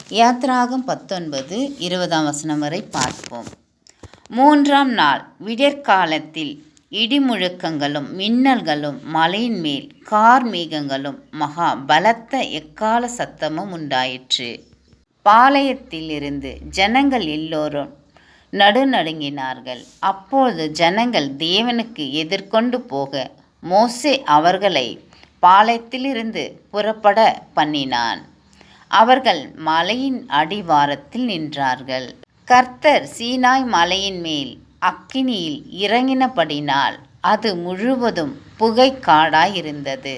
யாத்ராகம் 19:20 வரை பார்ப்போம். 3ஆம் நாள் விடியற்காலத்தில் இடிமுழக்கங்களும் மின்னல்களும் மலையின் மேல் கார்மேகங்களும் மகா பலத்த எக்காள சத்தமும் உண்டாயிற்று. பாளையத்திலிருந்து ஜனங்கள் எல்லோரும் நடுநடுங்கினார்கள். அப்பொழுது ஜனங்கள் தேவனுக்கு எதிர்கொண்டு போக மோசே அவர்களை பாளையத்திலிருந்து புறப்பட பண்ணினான். அவர்கள் மலையின் அடிவாரத்தில் நின்றார்கள். கர்த்தர் சீனாய் மலையின் மேல் அக்கினியில் இறங்கினபடினால் அது முழுவதும் புகைக்காடாயிருந்தது.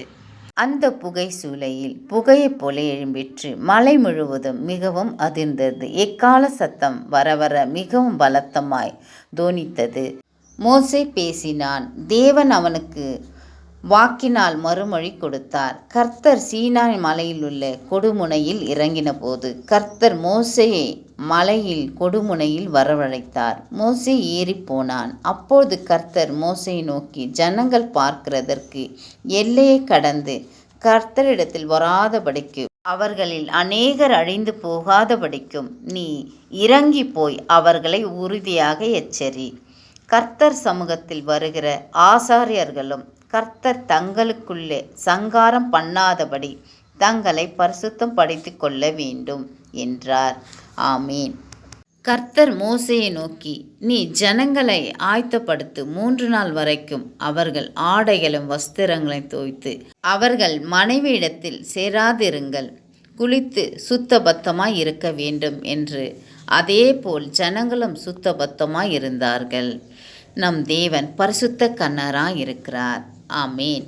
அந்த புகை சூளையில் புகையைப் போல எழும்பிற்று. மலை முழுவதும் மிகவும் அதிர்ந்தது. எக்காள சத்தம் வரவர மிகவும் பலத்தமாய் தொனித்தது. மோசே பேசினான். தேவன் அவனுக்கு வாக்கினால் மறுமொழி கொடுத்தார். கர்த்தர் சீனாய் மலையிலுள்ள கொடுமுனையில் இறங்கினபோது கர்த்தர் மோசேயை மலையில் கொடுமுனையில் வரவழைத்தார். மோசே ஏறிப்போனான். அப்பொழுது கர்த்தர் மோசேயை நோக்கி, ஜனங்கள் பார்க்கிறதற்கு எல்லையை கடந்து கர்த்தரிடத்தில் வராதபடிக்கு அவர்களில் அநேகர் அழிந்து போகாதபடிக்கும் நீ இறங்கி போய் அவர்களை உறுதியாக எச்சரி. கர்த்தர் சமூகத்தில் வருகிற ஆசாரியர்களும் கர்த்தர் தங்களுக்குள்ளே சங்காரம் பண்ணாதபடி தங்களை பரிசுத்தம் படுத்திக் கொள்ள வேண்டும் என்றார். ஆமீன். கர்த்தர் மோசேயை நோக்கி, நீ ஜனங்களை ஆயத்தப்படுத்து. 3 நாள் வரைக்கும் அவர்கள் ஆடைகளும் வஸ்திரங்களையும் தோய்த்து அவர்கள் மனைவியிடத்தில் சேராதிருங்கள். குளித்து சுத்தபத்தமாய் இருக்க வேண்டும் என்று. அதேபோல் ஜனங்களும் சுத்தபத்தமாய் இருந்தார்கள். நம் தேவன் பரிசுத்த கன்னராய் இருக்கிறார். ஆமேன்.